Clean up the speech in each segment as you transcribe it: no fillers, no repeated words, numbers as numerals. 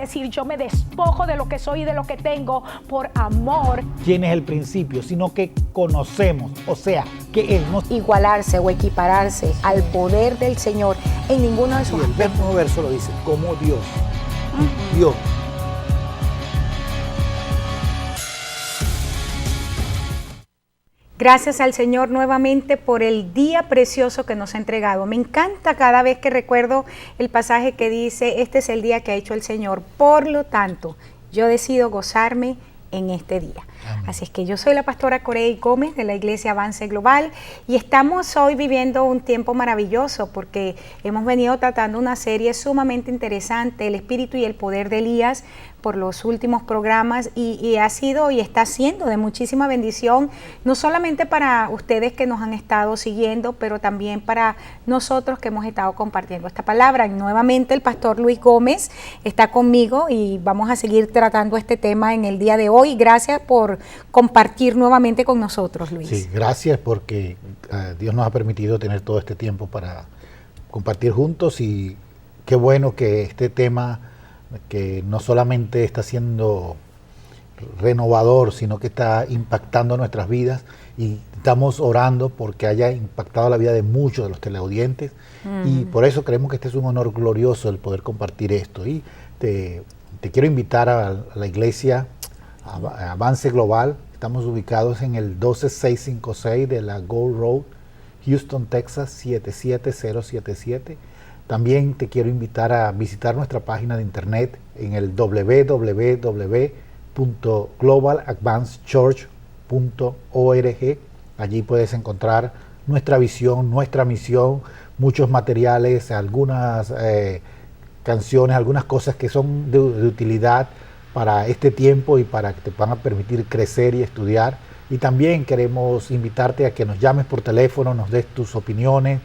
decir, yo me despojo de lo que soy y de lo que tengo por amor. ¿Quién es el principio? Sino que conocemos, o sea, que Él nos... Igualarse o equipararse al poder del Señor en ninguno de sus Y el mismo verso lo dice, como Dios. Dios. Gracias al Señor nuevamente por el día precioso que nos ha entregado. Me encanta cada vez que recuerdo el pasaje que dice, este es el día que ha hecho el Señor. Por lo tanto, yo decido gozarme en este día. Amén. Así es que yo soy la pastora Corey Gómez de la Iglesia Avance Global y estamos hoy viviendo un tiempo maravilloso porque hemos venido tratando una serie sumamente interesante, el espíritu y el poder de Elías, por los últimos programas y ha sido y está siendo de muchísima bendición, no solamente para ustedes que nos han estado siguiendo, pero también para nosotros que hemos estado compartiendo esta palabra. Y nuevamente el pastor Luis Gómez está conmigo y vamos a seguir tratando este tema en el día de hoy. Gracias por compartir nuevamente con nosotros, Luis. Sí, gracias porque Dios nos ha permitido tener todo este tiempo para compartir juntos y qué bueno que este tema que no solamente está siendo renovador, sino que está impactando nuestras vidas y estamos orando porque haya impactado la vida de muchos de los teleaudientes y por eso creemos que este es un honor glorioso el poder compartir esto y te quiero invitar a la iglesia a Avance Global. Estamos ubicados en el 12656 de la Gold Road, Houston, Texas 77077. También te quiero invitar a visitar nuestra página de internet en el www.globaladvancedchurch.org. Allí puedes encontrar nuestra visión, nuestra misión, muchos materiales, algunas canciones, algunas cosas que son de utilidad para este tiempo y para que te van a permitir crecer y estudiar. Y también queremos invitarte a que nos llames por teléfono, nos des tus opiniones.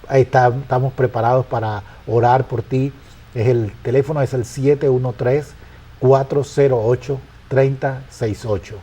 Estamos preparados para orar por ti. El teléfono es el 713-408-3068.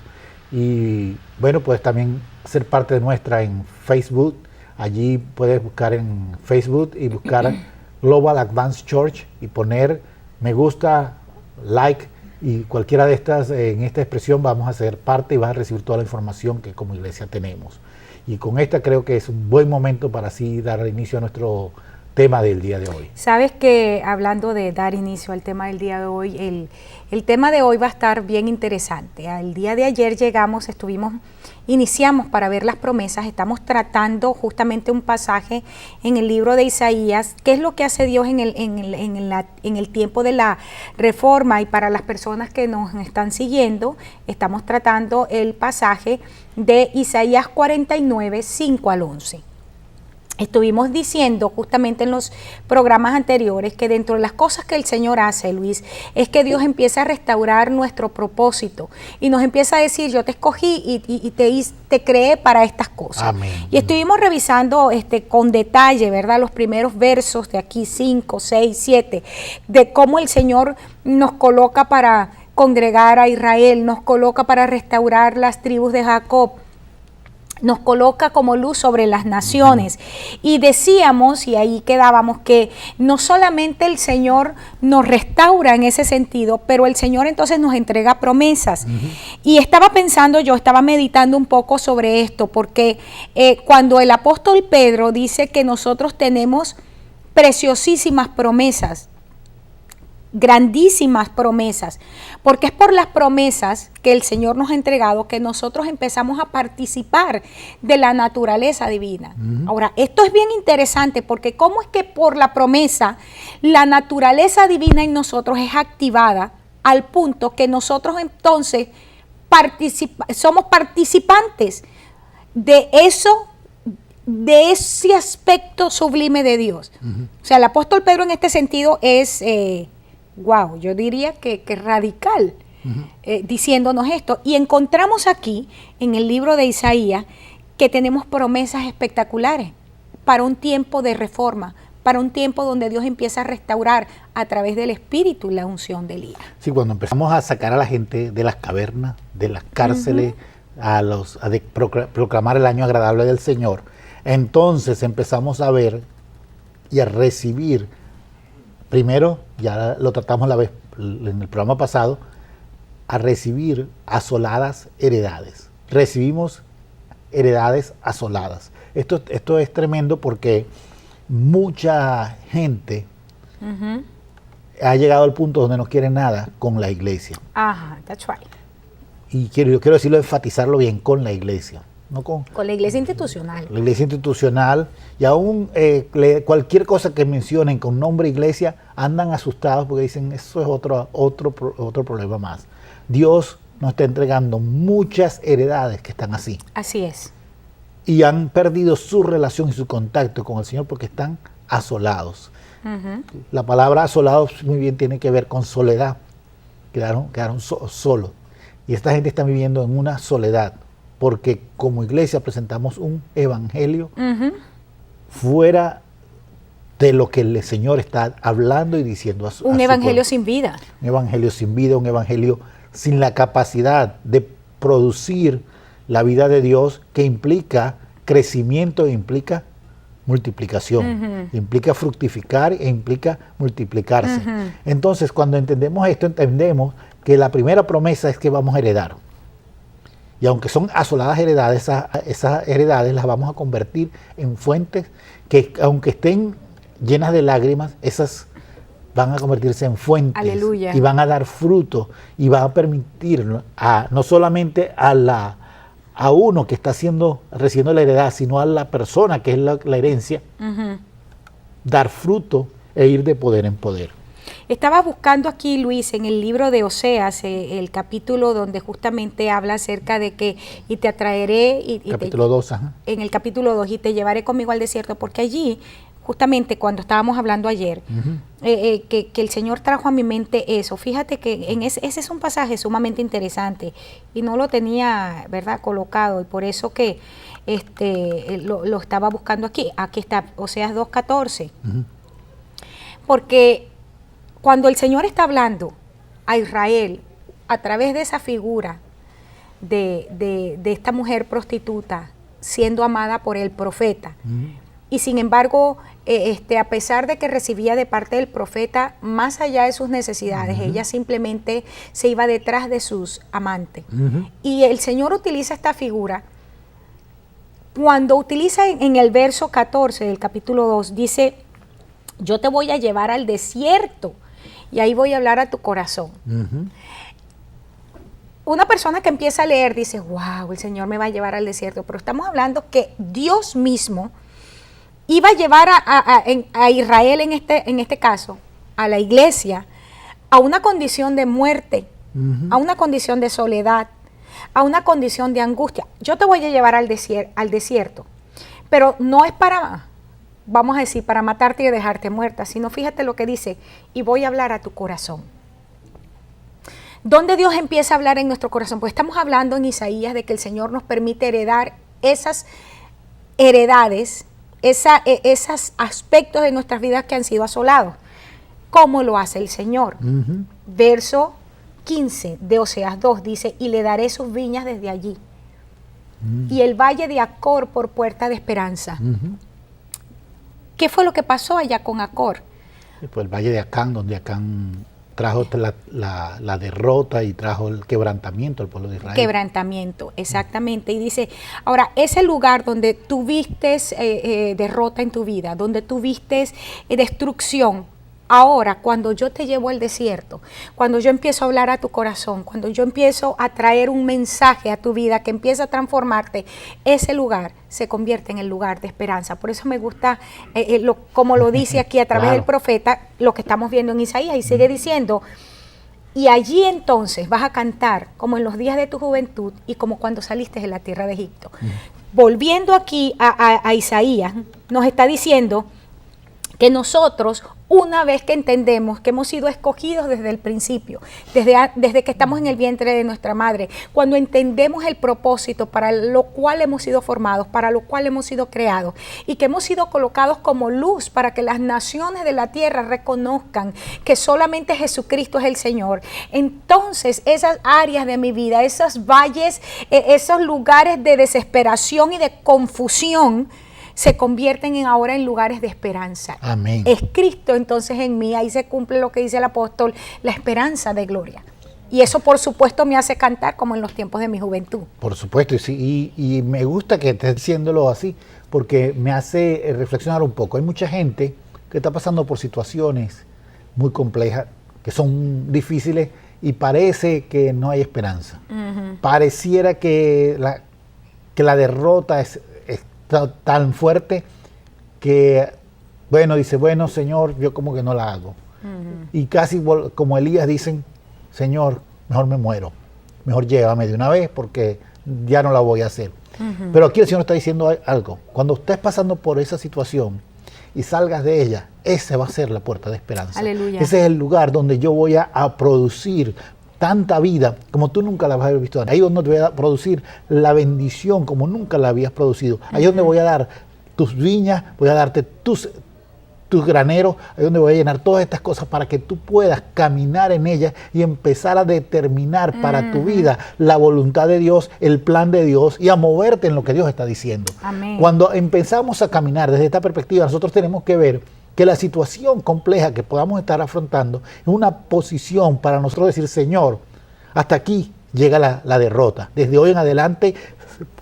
Y bueno, puedes también ser parte de nuestra en Facebook. Allí puedes buscar en Facebook y buscar Global Advanced Church y poner me gusta, like y cualquiera de estas en esta expresión vamos a ser parte y vas a recibir toda la información que como iglesia tenemos. Y con esta creo que es un buen momento para así dar inicio a nuestro tema del día de hoy. Sabes que hablando de dar inicio al tema del día de hoy, el tema de hoy va a estar bien interesante. El día de ayer iniciamos para ver las promesas, estamos tratando justamente un pasaje en el libro de Isaías, qué es lo que hace Dios en el tiempo de la reforma, y para las personas que nos están siguiendo, estamos tratando el pasaje de Isaías 49, 5 al 11. Estuvimos diciendo justamente en los programas anteriores que dentro de las cosas que el Señor hace, Luis, es que Dios empieza a restaurar nuestro propósito y nos empieza a decir, yo te escogí y te creé para estas cosas. Amén. Y estuvimos revisando con detalle, ¿verdad? Los primeros versos de aquí, 5, 6, 7, de cómo el Señor nos coloca para congregar a Israel, nos coloca para restaurar las tribus de Jacob, nos coloca como luz sobre las naciones. Y decíamos, y ahí quedábamos, que no solamente el Señor nos restaura en ese sentido, pero el Señor entonces nos entrega promesas. Y estaba meditando un poco sobre esto, porque cuando el apóstol Pedro dice que nosotros tenemos preciosísimas promesas, grandísimas promesas, porque es por las promesas que el Señor nos ha entregado que nosotros empezamos a participar de la naturaleza divina. Ahora, esto es bien interesante porque cómo es que por la promesa la naturaleza divina en nosotros es activada al punto que nosotros entonces somos participantes de eso, de ese aspecto sublime de Dios. O sea, el apóstol Pedro en este sentido es yo diría que radical, diciéndonos esto. Y encontramos aquí, en el libro de Isaías, que tenemos promesas espectaculares para un tiempo de reforma, para un tiempo donde Dios empieza a restaurar a través del Espíritu la unción de Elías. Sí, cuando empezamos a sacar a la gente de las cavernas, de las cárceles, a proclamar el año agradable del Señor, entonces empezamos a ver y a recibir. Primero, ya lo tratamos la en el programa pasado, a recibir asoladas heredades. Recibimos heredades asoladas. Esto es tremendo porque mucha gente ha llegado al punto donde no quiere nada con la iglesia. Ajá, that's right. Y yo quiero decirlo, enfatizarlo bien, con la iglesia. No con la iglesia institucional. La iglesia institucional, y aún cualquier cosa que mencionen con nombre iglesia, andan asustados porque dicen, eso es otro problema más. Dios nos está entregando muchas heredades que están así. Así es. Y han perdido su relación y su contacto con el Señor porque están asolados. La palabra asolados muy bien tiene que ver con soledad. Quedaron solos. Y esta gente está viviendo en una soledad, porque como iglesia presentamos un evangelio fuera de lo que el Señor está hablando y diciendo a su Un evangelio pueblo. sin vida. Un evangelio sin vida, un evangelio sin la capacidad de producir la vida de Dios, que implica crecimiento e implica multiplicación, implica fructificar e implica multiplicarse. Entonces, cuando entendemos esto, entendemos que la primera promesa es que vamos a heredar. Y aunque son asoladas heredades, esas heredades las vamos a convertir en fuentes que, aunque estén llenas de lágrimas, esas van a convertirse en fuentes. Aleluya. Y van a dar fruto y van a permitir no solamente a uno que está recibiendo la heredad, sino a la persona que es la herencia, dar fruto e ir de poder en poder. Estaba buscando aquí, Luis, en el libro de Oseas, el capítulo donde justamente habla acerca de que y te atraeré. Capítulo 2, En el capítulo 2, y te llevaré conmigo al desierto, porque allí, justamente cuando estábamos hablando ayer, que el Señor trajo a mi mente eso. Fíjate que ese es un pasaje sumamente interesante y no lo tenía, ¿verdad?, colocado, y por eso que lo estaba buscando aquí. Aquí está, Oseas 2:14. Porque cuando el Señor está hablando a Israel a través de esa figura de esta mujer prostituta siendo amada por el profeta, y sin embargo, a pesar de que recibía de parte del profeta más allá de sus necesidades, ella simplemente se iba detrás de sus amantes. Y el Señor utiliza esta figura. Cuando utiliza en el verso 14 del capítulo 2, dice, yo te voy a llevar al desierto y ahí voy a hablar a tu corazón. Una persona que empieza a leer dice, wow, el Señor me va a llevar al desierto, pero estamos hablando que Dios mismo iba a llevar a Israel en este caso, a la iglesia, a una condición de muerte, a una condición de soledad, a una condición de angustia. Yo te voy a llevar al desierto, pero no es para, vamos a decir, para matarte y dejarte muerta, sino fíjate lo que dice, y voy a hablar a tu corazón. ¿Dónde Dios empieza a hablar en nuestro corazón? Pues estamos hablando en Isaías de que el Señor nos permite heredar esas heredades, esos aspectos de nuestras vidas que han sido asolados. ¿Cómo lo hace el Señor? Verso 15 de Oseas 2 dice, y le daré sus viñas desde allí, y el valle de Acor por puerta de esperanza. ¿Qué fue lo que pasó allá con Acor? Pues el valle de Acán, donde Acán trajo la derrota y trajo el quebrantamiento al pueblo de Israel. Quebrantamiento, exactamente. Y dice, ahora, ese lugar donde tuviste derrota en tu vida, donde tuviste destrucción, ahora cuando yo te llevo al desierto, cuando yo empiezo a hablar a tu corazón, cuando yo empiezo a traer un mensaje a tu vida que empieza a transformarte, ese lugar se convierte en el lugar de esperanza. Por eso me gusta, como lo dice aquí a través del profeta, lo que estamos viendo en Isaías, y sigue diciendo, y allí entonces vas a cantar como en los días de tu juventud y como cuando saliste de la tierra de Egipto. Volviendo aquí a Isaías, nos está diciendo que nosotros, una vez que entendemos que hemos sido escogidos desde el principio, desde que estamos en el vientre de nuestra madre, cuando entendemos el propósito para lo cual hemos sido formados, para lo cual hemos sido creados, y que hemos sido colocados como luz para que las naciones de la tierra reconozcan que solamente Jesucristo es el Señor, entonces esas áreas de mi vida, esos valles, esos lugares de desesperación y de confusión, se convierten ahora en lugares de esperanza. Amén. Es Cristo entonces en mí, ahí se cumple lo que dice el apóstol, la esperanza de gloria. Y eso por supuesto me hace cantar como en los tiempos de mi juventud. Por supuesto, y me gusta que estés diciéndolo así, porque me hace reflexionar un poco. Hay mucha gente que está pasando por situaciones muy complejas, que son difíciles, y parece que no hay esperanza. Pareciera que la derrota es tan fuerte que, dice, Señor, yo como que no la hago. Y casi como Elías dicen, Señor, mejor me muero, mejor llévame de una vez porque ya no la voy a hacer. Pero aquí el Señor está diciendo algo. Cuando estés pasando por esa situación y salgas de ella, esa va a ser la puerta de esperanza. Aleluya. Ese es el lugar donde yo voy a producir tanta vida como tú nunca la vas a haber visto. Ahí donde te voy a producir la bendición como nunca la habías producido. Ahí donde voy a dar tus viñas, voy a darte tus graneros, ahí donde voy a llenar todas estas cosas para que tú puedas caminar en ellas y empezar a determinar para tu vida la voluntad de Dios, el plan de Dios y a moverte en lo que Dios está diciendo. Amén. Cuando empezamos a caminar desde esta perspectiva, nosotros tenemos que ver que la situación compleja que podamos estar afrontando es una posición para nosotros decir, Señor, hasta aquí llega la derrota. Desde hoy en adelante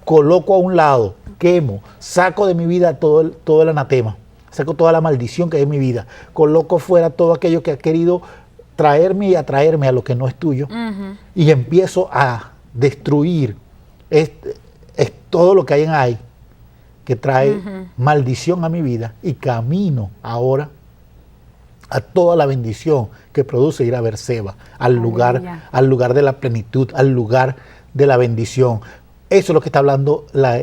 coloco a un lado, quemo, saco de mi vida todo el anatema. Saco toda la maldición que hay en mi vida. Coloco fuera todo aquello que ha querido traerme y atraerme a lo que no es tuyo. Y empiezo a destruir es todo lo que hay en ahí que trae maldición a mi vida. Y camino ahora a toda la bendición que produce ir a Berseba, al lugar de la plenitud, al lugar de la bendición. Eso es lo que está hablando la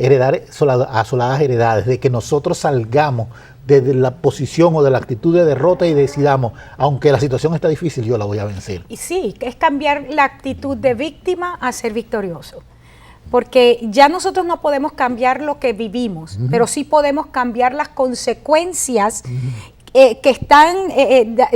asoladas heredades, de que nosotros salgamos desde la posición o de la actitud de derrota y decidamos, aunque la situación está difícil, yo la voy a vencer. Y sí, es cambiar la actitud de víctima a ser victorioso. Porque ya nosotros no podemos cambiar lo que vivimos, pero sí podemos cambiar las consecuencias que están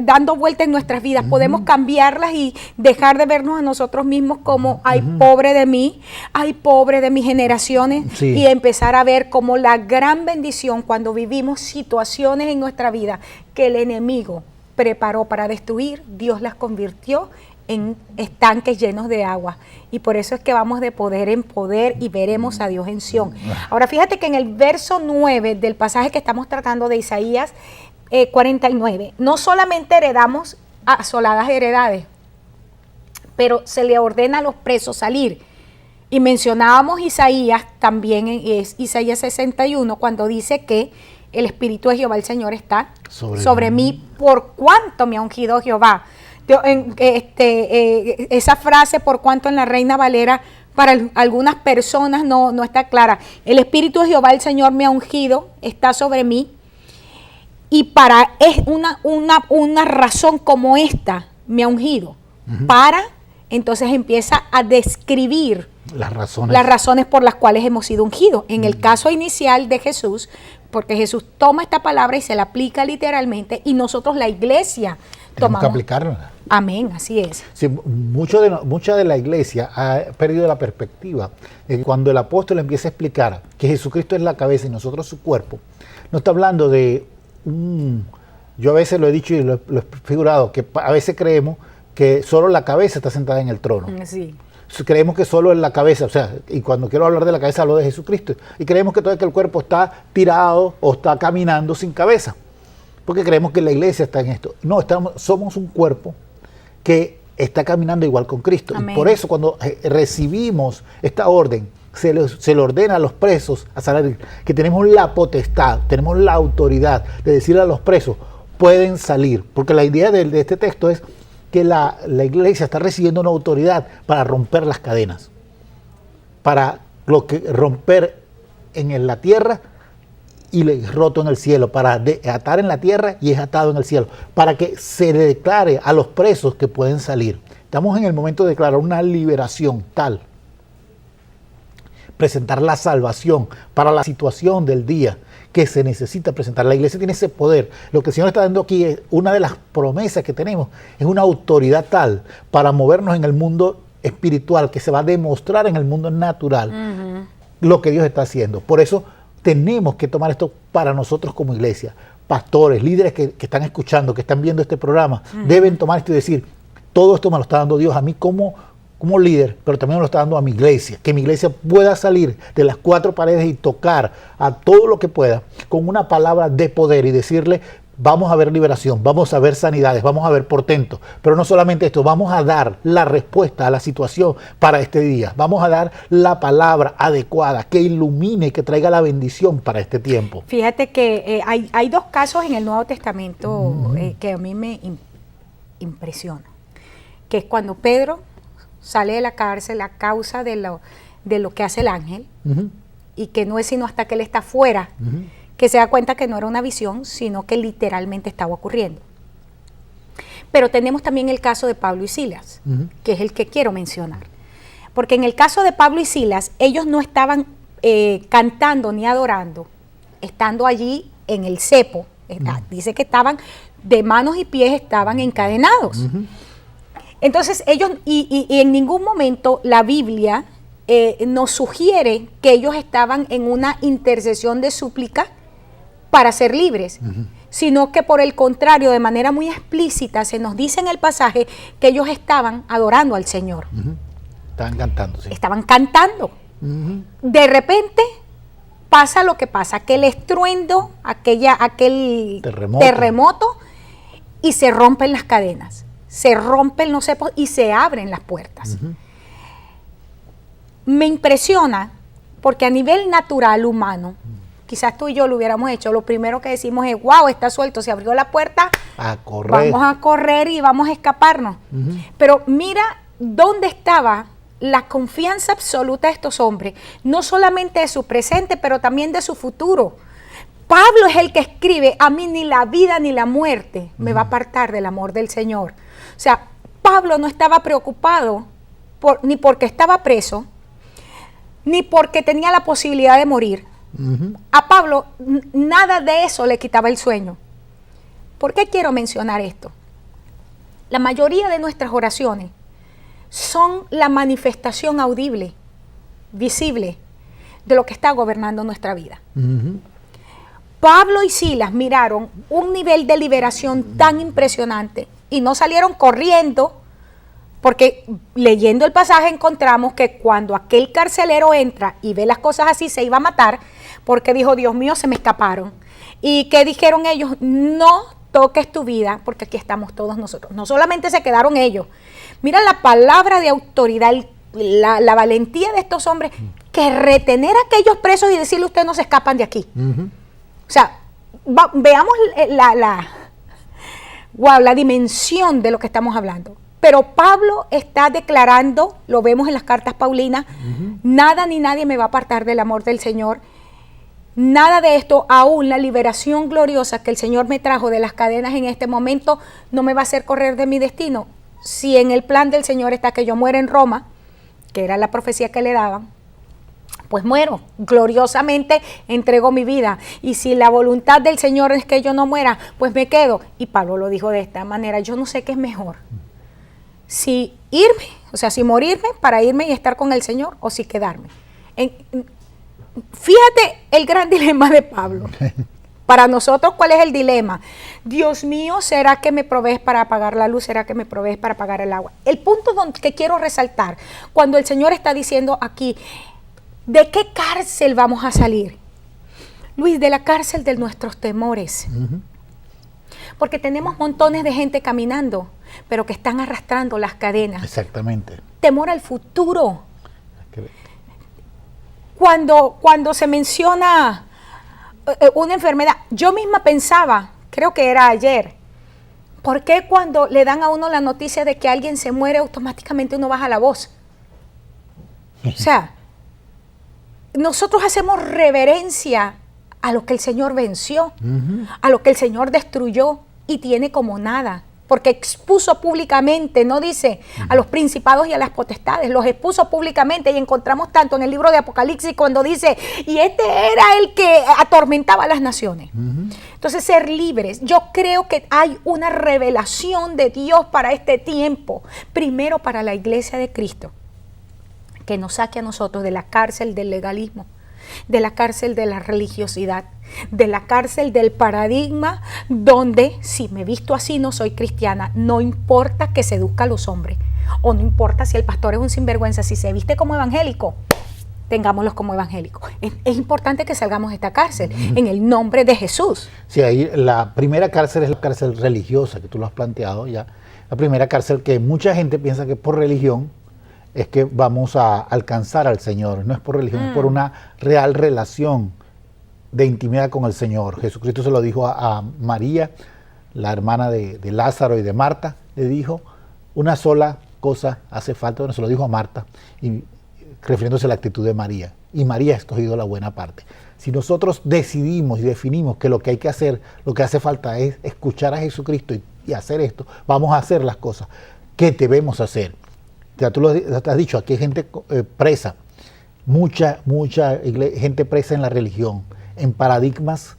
dando vuelta en nuestras vidas. Podemos cambiarlas y dejar de vernos a nosotros mismos como ay, pobre de mí, ay, pobre de mis generaciones, y empezar a ver como la gran bendición cuando vivimos situaciones en nuestra vida que el enemigo preparó para destruir, Dios las convirtió en estanques llenos de agua. Y por eso es que vamos de poder en poder y veremos a Dios en Sión. Ahora fíjate que en el verso 9 del pasaje que estamos tratando de Isaías 49, no solamente heredamos asoladas heredades, pero se le ordena a los presos salir. Y mencionábamos Isaías también, es Isaías 61, cuando dice que el Espíritu de Jehová el Señor está sobre mí, por cuanto me ha ungido Jehová. Esa frase, por cuanto, en la Reina Valera, para algunas personas no está clara. El Espíritu de Jehová el Señor me ha ungido, está sobre mí. Y es una razón como esta, me ha ungido, entonces empieza a describir las razones por las cuales hemos sido ungidos. En el caso inicial de Jesús, porque Jesús toma esta palabra y se la aplica literalmente, y nosotros, la iglesia, tenemos que aplicarla. Amén, así es. Sí, mucha de la iglesia ha perdido la perspectiva de que cuando el apóstol empieza a explicar que Jesucristo es la cabeza y nosotros su cuerpo, no está hablando de yo a veces lo he dicho y lo he figurado, que a veces creemos que solo la cabeza está sentada en el trono. Sí. Creemos que solo en la cabeza, o sea, y cuando quiero hablar de la cabeza hablo de Jesucristo, y creemos que todo es que el cuerpo está tirado o está caminando sin cabeza, porque creemos que la iglesia está en esto. No, somos un cuerpo que está caminando igual con Cristo. Amén. Y por eso cuando recibimos esta orden, se le ordena a los presos a salir, que tenemos la potestad, tenemos la autoridad de decirle a los presos, pueden salir, porque la idea de este texto es que la iglesia está recibiendo una autoridad para romper las cadenas, para romper en la tierra y roto en el cielo, para atar en la tierra y es atado en el cielo, para que se le declare a los presos que pueden salir. Estamos en el momento de declarar una liberación tal, presentar la salvación para la situación del día que se necesita presentar. La iglesia tiene ese poder. Lo que el Señor está dando aquí es una de las promesas que tenemos, es una autoridad tal para movernos en el mundo espiritual que se va a demostrar en el mundo natural lo que Dios está haciendo. Por eso tenemos que tomar esto para nosotros como iglesia. Pastores, líderes que están escuchando, que están viendo este programa, deben tomar esto y decir, todo esto me lo está dando Dios a mí como líder, pero también me lo está dando a mi iglesia, que mi iglesia pueda salir de las cuatro paredes y tocar a todo lo que pueda con una palabra de poder y decirle, vamos a ver liberación, vamos a ver sanidades, vamos a ver portentos, pero no solamente esto, vamos a dar la respuesta a la situación para este día, vamos a dar la palabra adecuada que ilumine y que traiga la bendición para este tiempo. Fíjate que hay dos casos en el Nuevo Testamento que a mí me impresionan, que es cuando Pedro sale de la cárcel a causa de lo que hace el ángel, y que no es sino hasta que él está fuera, que se da cuenta que no era una visión, sino que literalmente estaba ocurriendo. Pero tenemos también el caso de Pablo y Silas, que es el que quiero mencionar. Porque en el caso de Pablo y Silas, ellos no estaban cantando ni adorando, estando allí en el cepo. Dice que estaban de manos y pies, estaban encadenados. Entonces ellos, y en ningún momento la Biblia nos sugiere que ellos estaban en una intercesión de súplica para ser libres, sino que por el contrario, de manera muy explícita, se nos dice en el pasaje que ellos estaban adorando al Señor. Estaban cantando, sí. Estaban cantando. De repente pasa lo que pasa, aquel estruendo, aquel terremoto, y se rompen las cadenas, se rompen los cepos y se abren las puertas. Me impresiona porque a nivel natural humano, quizás tú y yo lo hubiéramos hecho, lo primero que decimos es, wow, está suelto, se abrió la puerta, a correr. Vamos a correr y vamos a escaparnos. Pero mira dónde estaba la confianza absoluta de estos hombres, no solamente de su presente, pero también de su futuro. Pablo es el que escribe, a mí ni la vida ni la muerte me va a apartar del amor del Señor. O sea, Pablo no estaba preocupado ni porque estaba preso, ni porque tenía la posibilidad de morir. A Pablo nada de eso le quitaba el sueño. ¿Por qué quiero mencionar esto? La mayoría de nuestras oraciones son la manifestación audible, visible, de lo que está gobernando nuestra vida. Pablo y Silas miraron un nivel de liberación tan impresionante y no salieron corriendo, porque leyendo el pasaje encontramos que cuando aquel carcelero entra y ve las cosas así se iba a matar, porque dijo, Dios mío, se me escaparon. ¿Y qué dijeron ellos? No toques tu vida, porque aquí estamos todos nosotros. No solamente se quedaron ellos. Mira la palabra de autoridad, la valentía de estos hombres, que retener a aquellos presos y decirle, ustedes no se escapan de aquí. O sea, veamos la dimensión de lo que estamos hablando. Pero Pablo está declarando, lo vemos en las cartas paulinas, nada ni nadie me va a apartar del amor del Señor. Nada de esto, aún la liberación gloriosa que el Señor me trajo de las cadenas en este momento, no me va a hacer correr de mi destino. Si en el plan del Señor está que yo muera en Roma, que era la profecía que le daban, pues muero, gloriosamente entrego mi vida. Y si la voluntad del Señor es que yo no muera, pues me quedo. Y Pablo lo dijo de esta manera, yo no sé qué es mejor. Si irme, o sea, si morirme para irme y estar con el Señor, o si quedarme. Fíjate el gran dilema de Pablo. Para nosotros, ¿cuál es el dilema? Dios mío, ¿será que me provees para apagar la luz? ¿Será que me provees para apagar el agua? El punto que quiero resaltar, cuando el Señor está diciendo aquí, ¿de qué cárcel vamos a salir? Luis, de la cárcel de nuestros temores. Porque tenemos montones de gente caminando, pero que están arrastrando las cadenas. Exactamente. Temor al futuro. Cuando se menciona una enfermedad, yo misma pensaba, creo que era ayer, ¿por qué cuando le dan a uno la noticia de que alguien se muere, automáticamente uno baja la voz? O sea, nosotros hacemos reverencia a lo que el Señor venció, a lo que el Señor destruyó y tiene como nada, porque expuso públicamente, no dice a los principados y a las potestades, los expuso públicamente, y encontramos tanto en el libro de Apocalipsis cuando dice, y este era el que atormentaba a las naciones. Entonces, ser libres, yo creo que hay una revelación de Dios para este tiempo, primero para la iglesia de Cristo, que nos saque a nosotros de la cárcel del legalismo, de la cárcel de la religiosidad, de la cárcel del paradigma donde si me visto así no soy cristiana, no importa que seduzca a los hombres, o no importa si el pastor es un sinvergüenza, si se viste como evangélico, tengámoslos como evangélicos. Es importante que salgamos de esta cárcel en el nombre de Jesús. Sí, ahí la primera cárcel es la cárcel religiosa, que tú lo has planteado ya. La primera cárcel que mucha gente piensa que por religión es que vamos a alcanzar al Señor. No es por religión, es por una real relación de intimidad con el Señor. Jesucristo se lo dijo a María, la hermana de Lázaro y de Marta. Le dijo, una sola cosa hace falta. Bueno, se lo dijo a Marta, y refiriéndose a la actitud de María. Y María ha escogido la buena parte. Si nosotros decidimos y definimos que lo que hay que hacer, lo que hace falta es escuchar a Jesucristo y hacer esto, vamos a hacer las cosas que debemos hacer. Ya tú lo has dicho, aquí hay gente presa, mucha gente presa en la religión, en paradigmas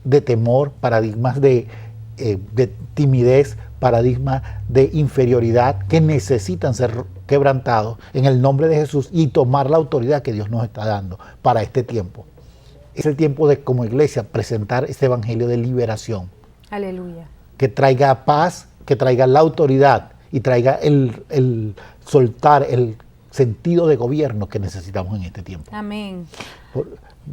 de temor, paradigmas de timidez, paradigmas de inferioridad que necesitan ser quebrantados en el nombre de Jesús y tomar la autoridad que Dios nos está dando para este tiempo. Es el tiempo de, como iglesia, presentar este evangelio de liberación. Aleluya. Que traiga paz, que traiga la autoridad y traiga el soltar el sentido de gobierno que necesitamos en este tiempo. Amén.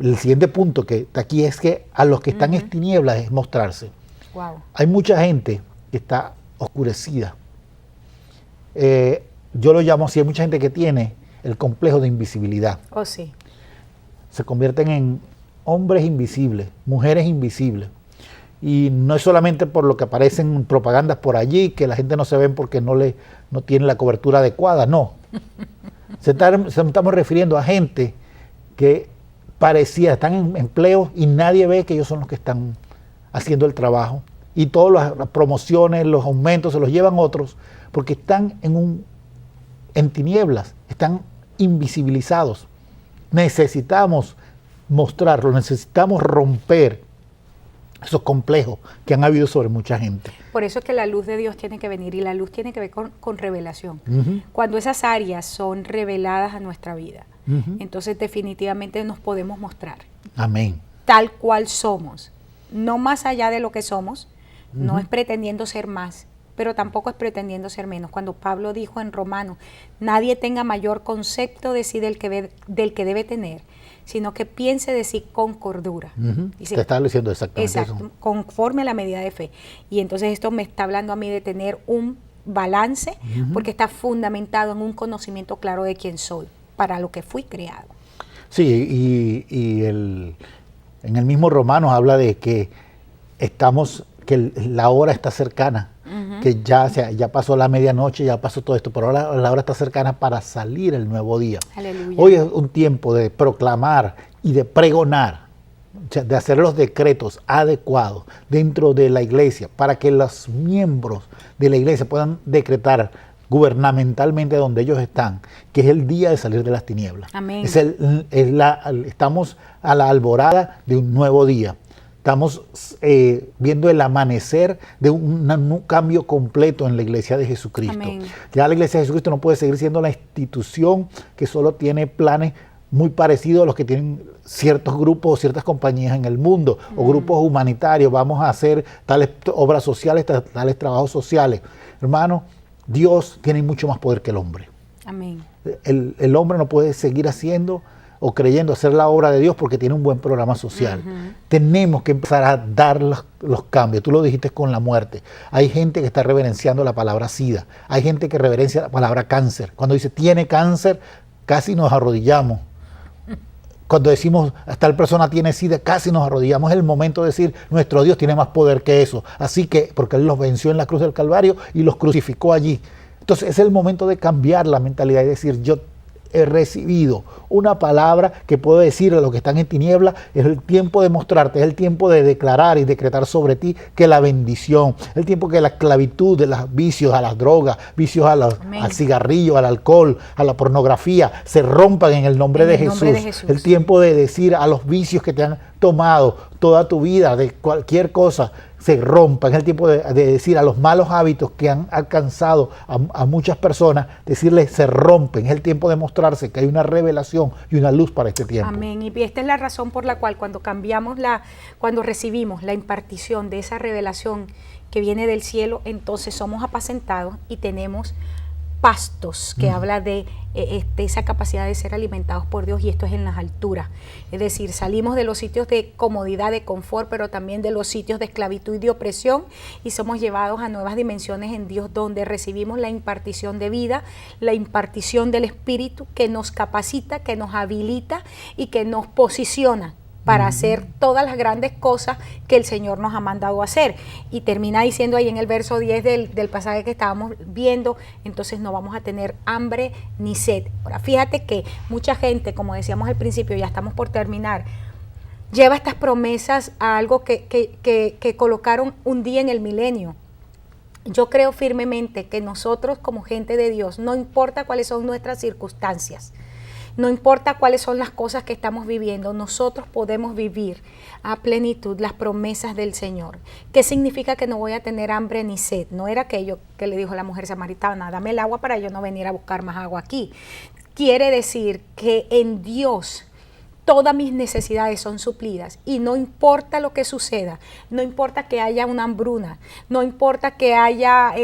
El siguiente punto que está aquí es que a los que están en tinieblas es mostrarse. Wow. Hay mucha gente que está oscurecida. Yo lo llamo así, hay mucha gente que tiene el complejo de invisibilidad. Oh, sí. Se convierten en hombres invisibles, mujeres invisibles. Y no es solamente por lo que aparecen propagandas por allí, que la gente no se ve porque no tiene la cobertura adecuada, no. Estamos refiriendo a gente que parecía, están en empleo y nadie ve que ellos son los que están haciendo el trabajo. Y todas las promociones, los aumentos se los llevan otros porque están en tinieblas, están invisibilizados. Necesitamos mostrarlo, necesitamos romper esos complejos que han habido sobre mucha gente. Por eso es que la luz de Dios tiene que venir, y la luz tiene que ver con revelación. Cuando esas áreas son reveladas a nuestra vida, entonces definitivamente nos podemos mostrar. Amén. Tal cual somos, no más allá de lo que somos, no es pretendiendo ser más, pero tampoco es pretendiendo ser menos. Cuando Pablo dijo en Romanos, nadie tenga mayor concepto de sí del que debe tener, sino que piense de sí con cordura. Dice, te está diciendo exactamente exacto, eso. Conforme a la medida de fe. Y entonces esto me está hablando a mí de tener un balance, porque está fundamentado en un conocimiento claro de quién soy, para lo que fui creado. Sí, en el mismo Romanos habla de que la hora está cercana, que ya pasó la medianoche, ya pasó todo esto, pero ahora la hora está cercana para salir el nuevo día. Aleluya. Hoy es un tiempo de proclamar y de pregonar, o sea, de hacer los decretos adecuados dentro de la iglesia para que los miembros de la iglesia puedan decretar gubernamentalmente donde ellos están, que es el día de salir de las tinieblas. Amén. Estamos a la alborada de un nuevo día. Estamos viendo el amanecer de un cambio completo en la iglesia de Jesucristo. Amén. Ya la iglesia de Jesucristo no puede seguir siendo la institución que solo tiene planes muy parecidos a los que tienen ciertos grupos o ciertas compañías en el mundo, o grupos humanitarios. Vamos a hacer tales obras sociales, tales trabajos sociales. Hermano, Dios tiene mucho más poder que el hombre. Amén. El hombre no puede seguir haciendo o creyendo hacer la obra de Dios porque tiene un buen programa social. Tenemos que empezar a dar los cambios. Tú lo dijiste con la muerte. Hay gente que está reverenciando la palabra SIDA. Hay gente que reverencia la palabra cáncer. Cuando dice tiene cáncer, casi nos arrodillamos. Cuando decimos tal persona tiene SIDA, casi nos arrodillamos. Es el momento de decir nuestro Dios tiene más poder que eso. Así que, porque Él los venció en la cruz del Calvario y los crucificó allí. Entonces es el momento de cambiar la mentalidad y decir, yo he recibido una palabra que puedo decir a los que están en tinieblas. Es el tiempo de mostrarte, es el tiempo de declarar y decretar sobre ti que la bendición, el tiempo que la esclavitud de los vicios a las drogas, vicios al cigarrillo, al alcohol, a la pornografía, se rompan en el nombre de Jesús. El tiempo de decir a los vicios que te han tomado toda tu vida de cualquier cosa se rompa. Es el tiempo de decir a los malos hábitos que han alcanzado a muchas personas, decirles se rompen. Es el tiempo de mostrarse que hay una revelación y una luz para este tiempo. Amén. Y esta es la razón por la cual cuando cuando recibimos la impartición de esa revelación que viene del cielo, entonces somos apacentados y tenemos pastos, que habla de esa capacidad de ser alimentados por Dios, y esto es en las alturas. Es decir, salimos de los sitios de comodidad, de confort, pero también de los sitios de esclavitud y de opresión, y somos llevados a nuevas dimensiones en Dios, donde recibimos la impartición de vida, la impartición del Espíritu, que nos capacita, que nos habilita y que nos posiciona para hacer todas las grandes cosas que el Señor nos ha mandado a hacer. Y termina diciendo ahí en el verso 10 del pasaje que estábamos viendo, entonces no vamos a tener hambre ni sed. Ahora, fíjate que mucha gente, como decíamos al principio, ya estamos por terminar, lleva estas promesas a algo que colocaron un día en el milenio. Yo creo firmemente que nosotros como gente de Dios, no importa cuáles son nuestras circunstancias, no importa cuáles son las cosas que estamos viviendo, nosotros podemos vivir a plenitud las promesas del Señor. ¿Qué significa que no voy a tener hambre ni sed? No era aquello que le dijo la mujer samaritana, dame el agua para yo no venir a buscar más agua aquí. Quiere decir que en Dios todas mis necesidades son suplidas, y no importa lo que suceda, no importa que haya una hambruna, no importa que haya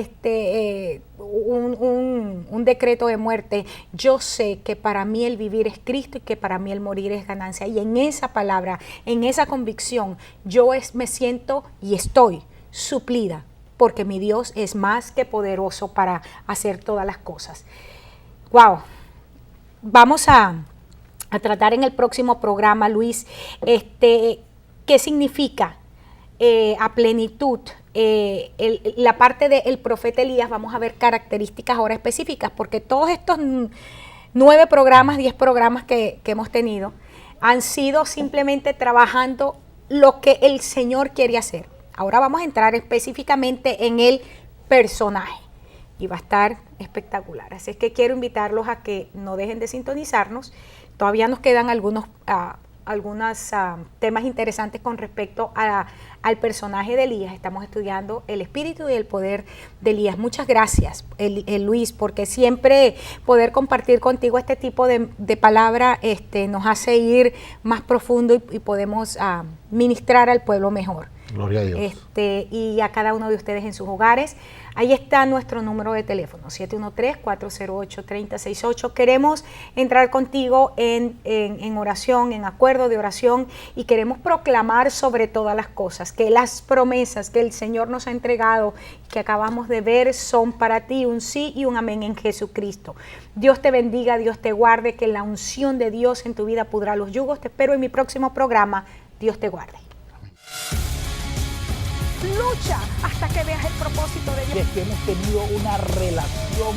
un decreto de muerte, yo sé que para mí el vivir es Cristo y que para mí el morir es ganancia. Y en esa palabra, en esa convicción, yo me siento y estoy suplida, porque mi Dios es más que poderoso para hacer todas las cosas. Wow, vamos a tratar en el próximo programa, Luis, qué significa a plenitud la parte del profeta Elías. Vamos a ver características ahora específicas, porque todos estos 9 programas, 10 programas que hemos tenido han sido simplemente trabajando lo que el Señor quiere hacer. Ahora vamos a entrar específicamente en el personaje y va a estar espectacular. Así es que quiero invitarlos a que no dejen de sintonizarnos. Todavía nos quedan algunos temas interesantes con respecto al personaje de Elías. Estamos estudiando el espíritu y el poder de Elías. Muchas gracias, Luis, porque siempre poder compartir contigo este tipo de palabra nos hace ir más profundo y podemos ministrar al pueblo mejor. Gloria a Dios. Y a cada uno de ustedes en sus hogares. Ahí está nuestro número de teléfono, 713-408-3068. Queremos entrar contigo en oración, en acuerdo de oración, y queremos proclamar sobre todas las cosas que las promesas que el Señor nos ha entregado, que acabamos de ver, son para ti un sí y un amén en Jesucristo. Dios te bendiga, Dios te guarde, que la unción de Dios en tu vida pudra los yugos. Te espero en mi próximo programa. Dios te guarde. Lucha hasta que veas el propósito de Dios. Es que hemos tenido una relación